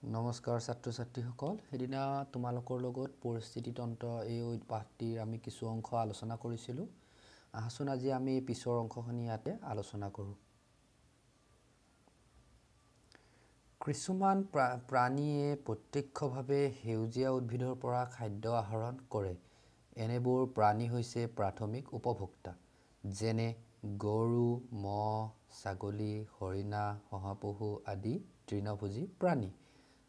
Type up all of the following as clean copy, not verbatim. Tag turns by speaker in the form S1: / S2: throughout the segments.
S1: নমস্কাৰ ছাত্ৰ ছাত্ৰীসকল সেইদিনা তোমালোকৰ লগত পৰিস্থিতি তন্ত্ৰ এই পাঠটিৰ আমি কিছু অংশ আলোচনা কৰিছিলোঁ আহাচোন আজি আমি পিছৰ অংশখিনি ইয়াতে আলোচনা কৰোঁ কিছুমান প্ৰাণীয়ে প্ৰত্যক্ষভাৱে সেউজীয়া উদ্ভিদৰ পৰা খাদ্য আহৰণ কৰে এনেবোৰ প্ৰাণী হৈছে প্ৰাথমিক উপভোক্তা যেনে গৰু মহ ছাগলী হৰিণা শহাপহু আদি তৃণভোজী প্ৰাণী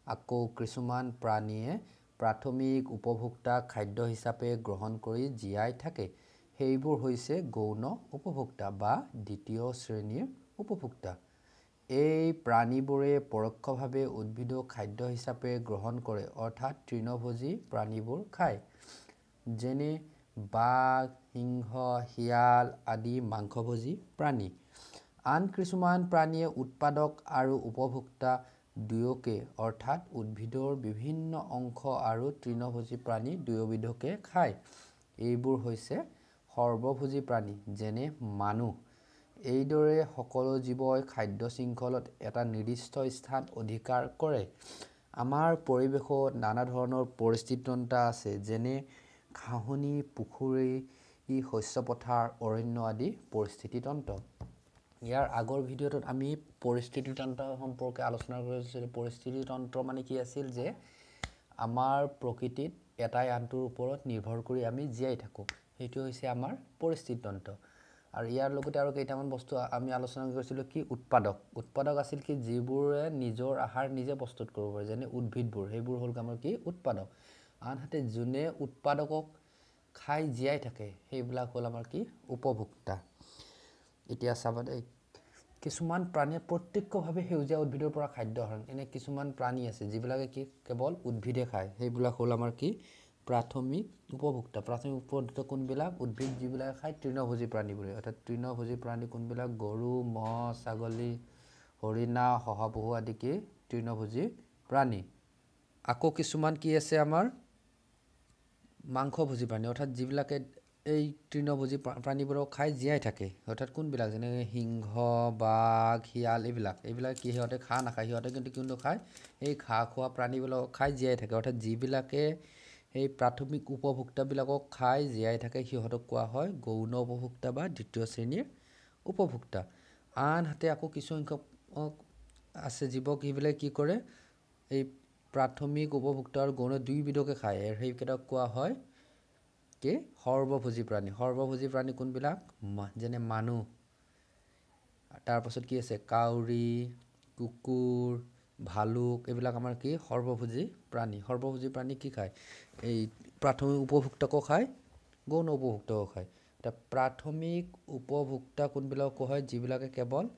S1: আকৌ কিছুমান প্ৰাণীয়ে প্ৰাথমিক উপভোক্তা খাদ্য হিচাপে গ্ৰহণ কৰি জীয়াই থাকে সেইবোৰ হৈছে গৌণ উপভোক্তা বা দ্বিতীয় শ্ৰেণীৰ উপভোক্তা এই প্ৰাণীবোৰে পৰোক্ষভাৱে উদ্ভিদক খাদ্য হিচাপে গ্ৰহণ কৰে অৰ্থাৎ তৃণভোজী প্ৰাণীবোৰ খায় যেনে বাঘ সিংহ শিয়াল আদি মাংসভোজী প্ৰাণী আন কিছুমান প্ৰাণীয়ে উৎপাদক আৰু উপভোক্তা দুয়োকে অৰ্থাৎ উদ্ভিদৰ বিভিন্ন অংশ আৰু তৃণভোজী প্ৰাণী দুয়োবিধকে খায় এইবোৰ হৈছে সৰ্বভোজী প্ৰাণী যেনে মানুহ এইদৰে সকলো জীৱই খাদ্য শৃংখলত এটা নিৰ্দিষ্ট স্থান অধিকাৰ কৰে আমাৰ পৰিৱেশত নানা ধৰণৰ পৰিস্থিতি তন্ত্ৰ আছে যেনে ঘাঁহনি পুখুৰী শস্য পথাৰ অৰণ্য আদি পৰিস্থিতি তন্ত্ৰ ইয়াৰ আগৰ ভিডিঅ'টোত আমি পৰিস্থিতি তন্ত্ৰ সম্পৰ্কে আলোচনা কৰিছিলোঁ পৰিস্থিতি তন্ত্ৰ মানে কি আছিল যে আমাৰ প্ৰকৃতিত এটাই আনটোৰ ওপৰত নিৰ্ভৰ কৰি আমি জীয়াই থাকোঁ সেইটো হৈছে আমাৰ পৰিস্থিতি তন্ত্ৰ আৰু ইয়াৰ লগতে আৰু কেইটামান বস্তু আমি আলোচনা কৰিছিলোঁ কি উৎপাদক আছিল কি যিবোৰে নিজৰ আহাৰ নিজে প্ৰস্তুত কৰিব পাৰে যেনে উদ্ভিদবোৰ সেইবোৰ হ'ল আমাৰ কি উৎপাদক আনহাতে যোনে উৎপাদকক খাই জীয়াই থাকে সেইবিলাক হ'ল আমাৰ কি উপভোক্তা এতিয়া চাবা কিছুমান প্ৰাণীয়ে প্ৰত্যক্ষভাৱে সেউজীয়া উদ্ভিদৰ পৰা খাদ্য আহৰণ এনে কিছুমান প্ৰাণী আছে যিবিলাকে কি কেৱল উদ্ভিদে খায় সেইবিলাক হ'ল আমাৰ কি প্ৰাথমিক উপভোক্তা কোনবিলাক উদ্ভিদ যিবিলাক খায় তৃণভোজী প্ৰাণীবোৰে অৰ্থাৎ তৃণভোজী প্ৰাণী কোনবিলাক গৰু মহ ছাগলী হৰিণা শহাপহু আদি কি তৃণভোজী প্ৰাণী আকৌ কিছুমান কি আছে আমাৰ মাংসভোজী প্ৰাণী অৰ্থাৎ যিবিলাকে এই তৃণভোজী প্ৰাণীবোৰক খাই জীয়াই থাকে অৰ্থাৎ কোনবিলাক যেনে সিংহ বাঘ শিয়াল এইবিলাক কি সিহঁতে ঘাঁহ নাখায় সিহঁতে কিন্তু খায় এই ঘাঁহ খোৱা প্ৰাণীবিলাকক খাই জীয়াই থাকে অৰ্থাৎ যিবিলাকে এই প্ৰাথমিক উপভোক্তাবিলাকক খাই জীয়াই থাকে সিহঁতক কোৱা হয় গৌণ উপভোক্তা বা দ্বিতীয় শ্ৰেণীৰ উপভোক্তা আনহাতে আকৌ কিছুসংখ্যক আছে জীৱক সেইবিলাকে কি কৰে এই প্ৰাথমিক উপভোক্তা আৰু গৌণ দুইবিধকে খায় সেইকেইটাক কোৱা হয় কি সৰ্বভোজী প্ৰাণী কোনবিলাক যেনে মানুহ তাৰপাছত কি আছে কাউৰী কুকুৰ ভালুক এইবিলাক আমাৰ কি সৰ্বভোজী প্ৰাণী কি খায় এই প্ৰাথমিক উপভোক্তাকো খায় গৌণ উপভোক্তাকো খায় এতিয়া প্ৰাথমিক উপভোক্তা কোনবিলাক কোৱা হয় যিবিলাকে কেৱল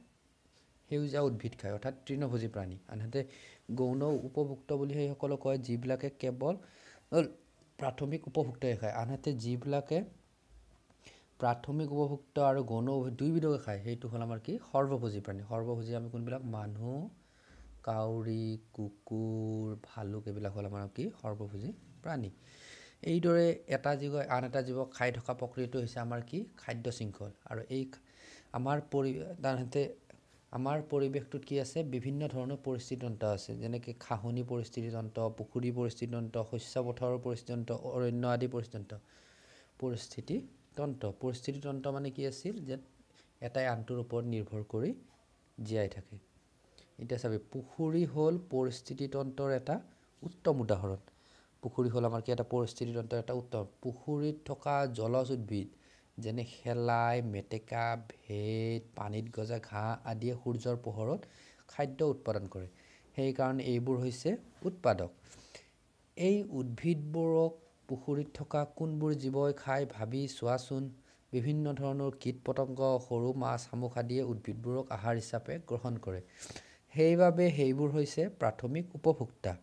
S1: সেউজীয়া উদ্ভিদ খায় অৰ্থাৎ তৃণভোজী প্ৰাণী আনহাতে গৌণ উপভোক্তা বুলি সেইসকলক কয় যিবিলাকে কেৱল প্ৰাথমিক উপভোক্তাই খায় আনহাতে যিবিলাকে প্ৰাথমিক উপভোক্তা আৰু গৌণ দুইবিধকে খায় সেইটো হ'ল আমাৰ কি সৰ্বভোজী প্ৰাণী আমি কোনবিলাক মানুহ কাউৰী কুকুৰ ভালুক এইবিলাক হ'ল আমাৰ কি সৰ্বভোজী প্ৰাণী এইদৰে এটা জীৱই আন এটা জীৱক খাই থকা প্ৰক্ৰিয়াটো হৈছে আমাৰ কি খাদ্য শৃংখল আৰু এই আমাৰ পৰিৱেশটোত কি আছে বিভিন্ন ধৰণৰ পৰিস্থিতি তন্ত্ৰ আছে যেনেকৈ ঘাঁহনি পৰিস্থিতি তন্ত্ৰ পুখুৰী পৰিস্থিতি তন্ত্ৰ শস্য পথাৰৰ পৰিস্থিতি তন্ত্ৰ অৰণ্য আদি পৰিস্থিতি তন্ত্ৰ মানে কি আছিল যে এটাই আনটোৰ ওপৰত নিৰ্ভৰ কৰি জীয়াই থাকে এতিয়া চাবি পুখুৰী হ'ল পৰিস্থিতি তন্ত্ৰৰ এটা উত্তম উদাহৰণ পুখুৰী হ'ল আমাৰ কি এটা পৰিস্থিতি তন্ত্ৰৰ এটা উত্তম পুখুৰীত থকা জলজ উদ্ভিদ যেনে শেলাই মেটেকা ভেট পানীত গজা ঘাঁহ আদিয়ে সূৰ্যৰ পোহৰত খাদ্য উৎপাদন কৰে সেইকাৰণে এইবোৰ হৈছে উৎপাদক এই উদ্ভিদবোৰক পুখুৰীত থকা কোনবোৰ জীৱই খাই ভাবি চোৱাচোন বিভিন্ন ধৰণৰ কীট পতংগ সৰু মাছ শামুক আদিয়ে উদ্ভিদবোৰক আহাৰ হিচাপে গ্ৰহণ কৰে সেইবাবে সেইবোৰ হৈছে প্ৰাথমিক উপভোক্তা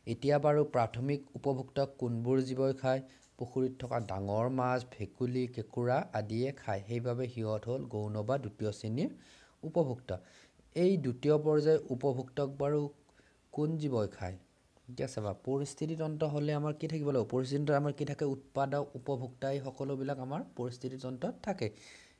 S1: এতিয়া বাৰু প্ৰাথমিক উপভোক্তাক কোনবোৰ জীৱই খায় পুখুৰীত থকা ডাঙৰ মাছ ভেকুলী কেঁকুৰা আদিয়ে খায় সেইবাবে সিহঁত হ'ল গৌণ বা দ্বিতীয় শ্ৰেণীৰ উপভোক্তা এই দ্বিতীয় পৰ্যায়ৰ উপভোক্তাক বাৰু কোন জীৱই খায় এতিয়া চাবা পৰিস্থিতি তন্ত্ৰ হ'লে আমাৰ কি থাকিব লাগিব পৰিস্থিতি তন্ত্ৰত আমাৰ কি থাকে উৎপাদক উপভোক্তা এই সকলোবিলাক আমাৰ পৰিস্থিতি তন্ত্ৰত থাকে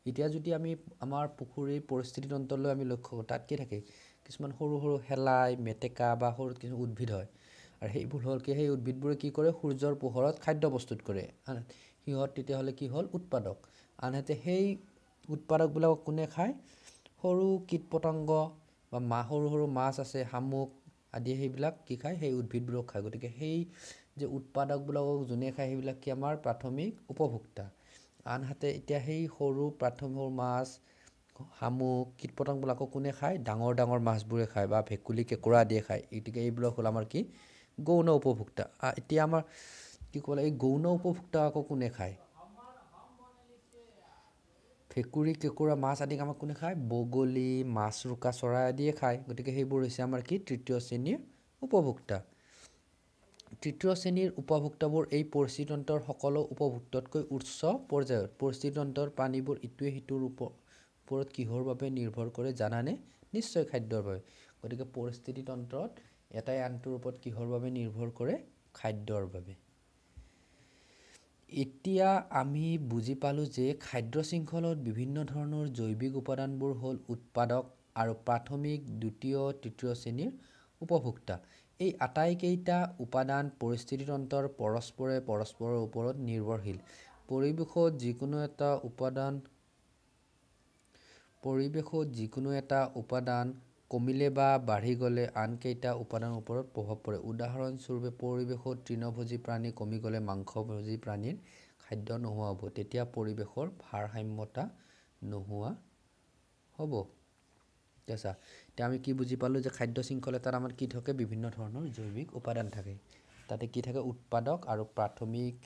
S1: এতিয়া যদি আমি আমাৰ পুখুৰীৰ পৰিস্থিতি তন্ত্ৰলৈ আমি লক্ষ্য কৰোঁ তাত কি থাকে কিছুমান সৰু সৰু শেলাই মেটেকা বা সৰু কিছু উদ্ভিদ হয় আৰু সেইবোৰ হ'ল কি সেই উদ্ভিদবোৰে কি কৰে সূৰ্যৰ পোহৰত খাদ্য প্ৰস্তুত কৰে সিহঁত তেতিয়াহ'লে কি হ'ল উৎপাদক আনহাতে সেই উৎপাদকবিলাকক কোনে খায় সৰু কীট পতংগ বা সৰু সৰু মাছ আছে শামুক আদি সেইবিলাক কি খায় সেই উদ্ভিদবোৰক খায় গতিকে সেই যে উৎপাদকবিলাকক যোনে খায় সেইবিলাক কি আমাৰ প্ৰাথমিক উপভোক্তা আনহাতে এতিয়া সেই সৰু প্ৰাথমিক মাছ শামুক কীট পতংগবিলাকক কোনে খায় ডাঙৰ ডাঙৰ মাছবোৰে খায় বা ভেকুলী কেঁকুৰা দিয়ে খায় গতিকে এইবিলাক হ'ল আমাৰ কি গৌণ উপভোক্তা এতিয়া আমাৰ কি ক'ব লাগে এই গৌণ উপভোক্তা আকৌ কোনে খায় ভেকুৰী কেঁকুৰা মাছ আদিক আমাক কোনে খায় বগলী মাছৰোকা চৰাই আদিয়ে খায় গতিকে সেইবোৰ হৈছে আমাৰ কি তৃতীয় শ্ৰেণীৰ উপভোক্তা তৃতীয় শ্ৰেণীৰ উপভোক্তাবোৰ এই পৰিস্থিতিতন্ত্ৰৰ সকলো উপভোক্তাতকৈ উচ্চ পৰ্যায়ৰ পৰিস্থিতিতন্ত্ৰৰ প্ৰাণীবোৰ ইটোৱে সিটোৰ ওপৰত কিহৰ বাবে নিৰ্ভৰ কৰে জানানে নিশ্চয় খাদ্যৰ বাবে গতিকে পৰিস্থিতিতন্ত্ৰত এটাই আনটোৰ ওপৰত কিহৰ বাবে নিৰ্ভৰ কৰে খাদ্যৰ বাবে এতিয়া আমি বুজি পালোঁ যে খাদ্য শৃংখলত বিভিন্ন ধৰণৰ জৈৱিক উপাদানবোৰ হ'ল উৎপাদক আৰু প্ৰাথমিক দ্বিতীয় তৃতীয় শ্ৰেণীৰ উপভোক্তা এই আটাইকেইটা উপাদান পৰিস্থিতিতন্ত্ৰৰ পৰস্পৰৰ ওপৰত নিৰ্ভৰশীল পৰিৱেশত যিকোনো এটা উপাদান কমিলে বা বাঢ়ি গ'লে আনকেইটা উপাদানৰ ওপৰত প্ৰভাৱ পৰে উদাহৰণস্বৰূপে পৰিৱেশত তৃণভোজী প্ৰাণী কমি গ'লে মাংসভোজী প্ৰাণীৰ খাদ্য নোহোৱা হ'ব তেতিয়া পৰিৱেশৰ ভাৰসাম্যতা নোহোৱা হ'ব ঠিক আছে এতিয়া আমি কি বুজি পালোঁ যে খাদ্য শৃংখল এটাত আমাৰ কি থাকে বিভিন্ন ধৰণৰ জৈৱিক উপাদান থাকে তাতে কি থাকে উৎপাদক আৰু প্ৰাথমিক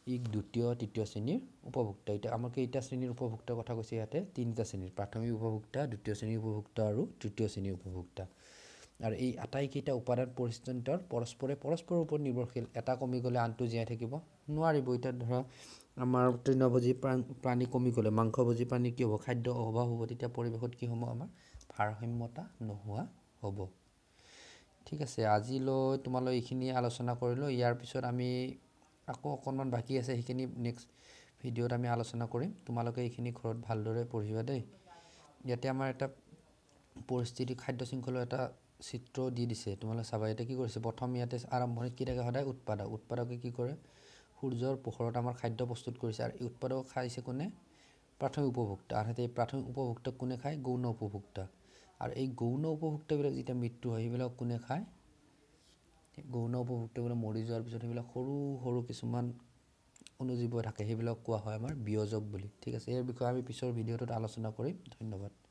S1: দ্বিতীয় তৃতীয় শ্ৰেণীৰ উপভোক্তা এতিয়া আমাৰ কেইটা শ্ৰেণীৰ উপভোক্তাৰ কথা কৈছে ইয়াতে তিনিটা শ্ৰেণীৰ প্ৰাথমিক উপভোক্তা দ্বিতীয় শ্ৰেণীৰ উপভোক্তা আৰু তৃতীয় শ্ৰেণীৰ উপভোক্তা আৰু এই আটাইকেইটা উপাদান পৰিস্থিতিতন্ত্ৰৰ পৰস্পৰৰ ওপৰত নিৰ্ভৰশীল এটা কমি গ'লে আনটো জীয়াই থাকিব নোৱাৰিব এতিয়া ধৰা আমাৰ তৃণভোজী প্ৰাণী কমি গ'লে মাংসভোজী প্ৰাণী কি হ'ব খাদ্য অভাৱ হ'ব তেতিয়া পৰিৱেশত কি হ'ব আমাৰ ভাৰসাম্যতা নোহোৱা হ'ব ঠিক আছে আজিলৈ তোমালৈ এইখিনি আলোচনা কৰিলোঁ ইয়াৰ পিছত আমি আকৌ অকণমান বাকী আছে সেইখিনি নেক্সট ভিডিঅ'ত আমি আলোচনা কৰিম তোমালোকে এইখিনি ঘৰত ভালদৰে পঢ়িবা দেই ইয়াতে আমাৰ এটা পৰিস্থিতি খাদ্য শৃংখলৰ এটা চিত্ৰ দি দিছে তোমালোকে চাবা ইয়াতে কি কৰিছে প্ৰথম ইয়াতে আৰম্ভণিত কি থাকে সদায় উৎপাদকে কি কৰে সূৰ্যৰ পোহৰত আমাৰ খাদ্য প্ৰস্তুত কৰিছে আৰু এই উৎপাদক খাইছে কোনে প্ৰাথমিক উপভোক্তা আনহাতে এই প্ৰাথমিক উপভোক্তাক কোনে খায় গৌণ উপভোক্তা আৰু এই গৌণ উপভোক্তাবিলাক যেতিয়া মৃত্যু হয় সেইবিলাক কোনে খায় গৌণ উপভোক্তাবিলাক মৰি যোৱাৰ পিছত সেইবিলাক সৰু সৰু কিছুমান অনুজীৱ থাকে সেইবিলাক কোৱা হয় আমাৰ বিয়োজক বুলি ঠিক আছে ইয়াৰ বিষয়ে আমি পিছৰ ভিডিঅ'টোত আলোচনা কৰিম ধন্যবাদ